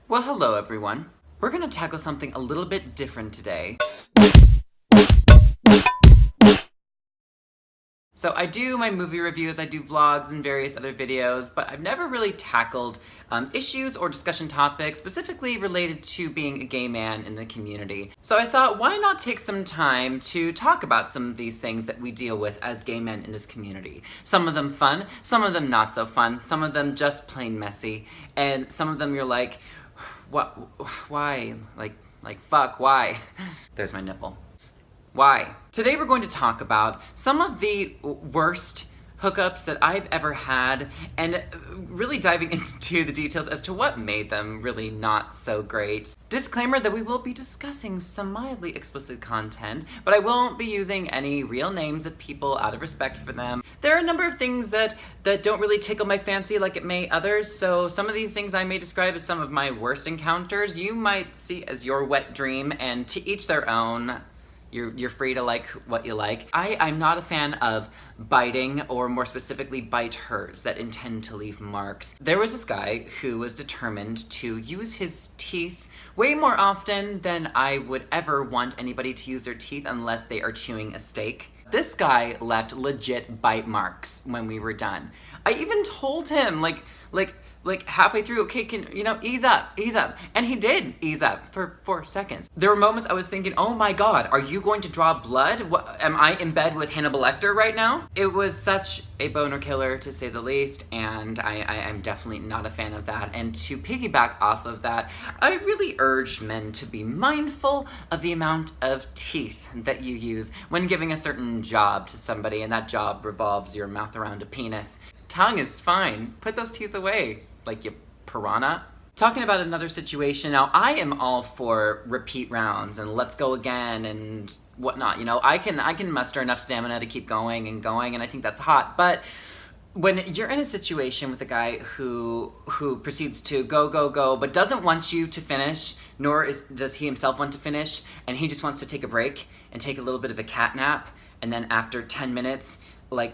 Well, hello everyone. We're gonna tackle something a little bit different today. So I do my movie reviews, I do vlogs and various other videos, but I've never really tackled issues or discussion topics specifically related to being a gay man in the community. So I thought, why not take some time to talk about some of these things that we deal with as gay men in this community. Some of them fun, some of them not so fun, some of them just plain messy, and some of them you're like, what, why? Like, fuck, why? There's my nipple. Why? Today we're going to talk about some of the worst hookups that I've ever had and really diving into the details as to what made them really not so great. Disclaimer that we will be discussing some mildly explicit content, but I won't be using any real names of people out of respect for them. There are a number of things that don't really tickle my fancy like it may others, so some of these things I may describe as some of my worst encounters. You might see as your wet dream, and to each their own. You're free to like what you like. I'm not a fan of biting, or more specifically bite hers that intend to leave marks. There was this guy who was determined to use his teeth way more often than I would ever want anybody to use their teeth unless they are chewing a steak. This guy left legit bite marks when we were done. I even told him, like halfway through, okay, ease up. And he did ease up for 4 seconds. There were moments I was thinking, oh my God, are you going to draw blood? What, am I in bed with Hannibal Lecter right now? It was such a boner killer, to say the least, and I'm definitely not a fan of that. And to piggyback off of that, I really urge men to be mindful of the amount of teeth that you use when giving a certain job to somebody, and that job revolves your mouth around a penis. Tongue is fine. Put those teeth away, like you piranha. Talking about another situation, now I am all for repeat rounds and let's go again and whatnot. You know, I can muster enough stamina to keep going, and I think that's hot. But when you're in a situation with a guy who proceeds to go, but doesn't want you to finish, nor does he himself want to finish, and he just wants to take a break and take a little bit of a cat nap, and then after 10 minutes,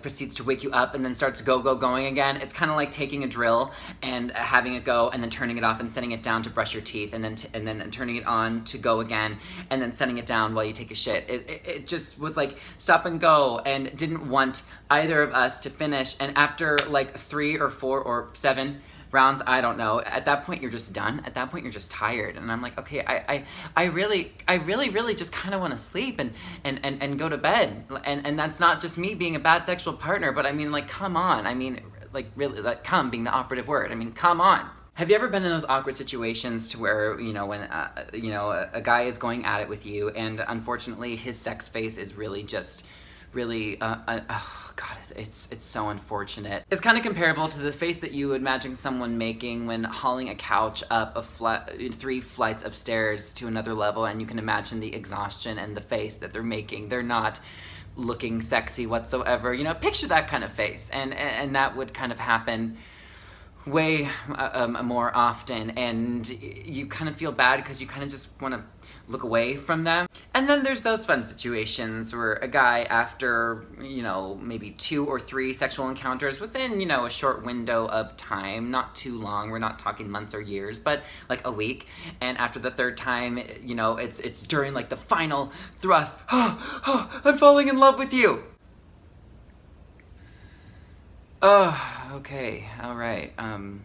proceeds to wake you up and then starts going again. It's kind of like taking a drill and having it go and then turning it off and setting it down to brush your teeth, and then turning it on to go again and then setting it down while you take a shit. It just was like stop and go, and didn't want either of us to finish. And after like 3 or 4 or 7 rounds, I don't know, at that point you're just done. At that point you're just tired, and I'm like, okay, I really just kind of want to sleep and go to bed. And that's not just me being a bad sexual partner, but I mean, like, come on. I mean, like, really, like, come being the operative word. I mean, come on. Have you ever been in those awkward situations to where, when a guy is going at it with you, and unfortunately his sex face is really just oh God, it's so unfortunate. It's kind of comparable to the face that you would imagine someone making when hauling a couch up 3 flights of stairs to another level, and you can imagine the exhaustion and the face that they're making. They're not looking sexy whatsoever. Picture that kind of face, and that would kind of happen way more often, and you kind of feel bad because you kind of just want to look away from them. And then there's those fun situations where a guy, after maybe 2 or 3 sexual encounters within a short window of time, not too long, we're not talking months or years, but like a week, and after the 3rd time, it's during like the final thrust, I'm falling in love with you. Oh, okay, all right.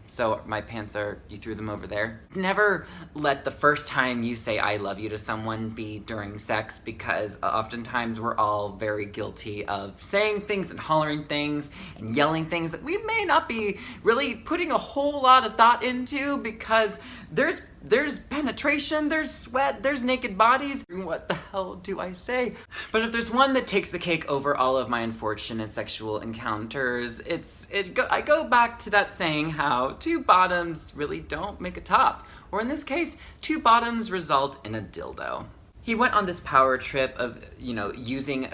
So my pants you threw them over there. Never let the first time you say I love you to someone be during sex, because oftentimes we're all very guilty of saying things and hollering things and yelling things that we may not be really putting a whole lot of thought into, because there's penetration, there's sweat, there's naked bodies. What the hell do I say? But if there's one that takes the cake over all of my unfortunate sexual encounters, I go back to that saying how 2 bottoms really don't make a top. Or in this case, 2 bottoms result in a dildo. He went on this power trip of, using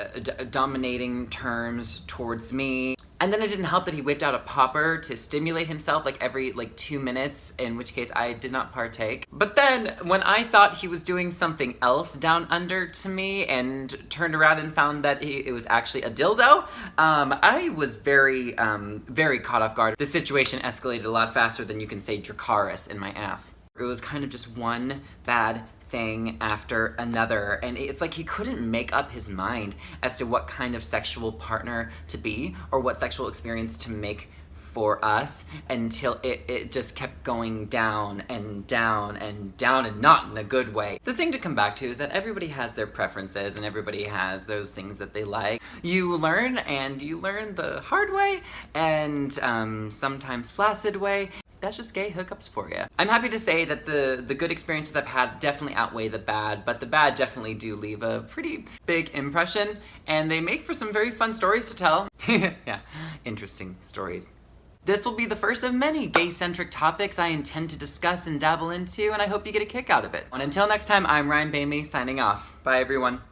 dominating terms towards me. And then it didn't help that he whipped out a popper to stimulate himself every 2 minutes, in which case I did not partake. But then when I thought he was doing something else down under to me and turned around and found that it was actually a dildo, I was very caught off guard. The situation escalated a lot faster than you can say Dracarys in my ass. It was kind of just one bad thing after another, and it's like he couldn't make up his mind as to what kind of sexual partner to be or what sexual experience to make for us until it just kept going down and down and down, and not in a good way. The thing to come back to is that everybody has their preferences and everybody has those things that they like. You learn, and you learn the hard way and sometimes flaccid way. That's just gay hookups for you. I'm happy to say that the good experiences I've had definitely outweigh the bad, but the bad definitely do leave a pretty big impression, and they make for some very fun stories to tell. Yeah, interesting stories. This will be the first of many gay-centric topics I intend to discuss and dabble into, and I hope you get a kick out of it. And until next time, I'm Ryan Boehme signing off. Bye, everyone.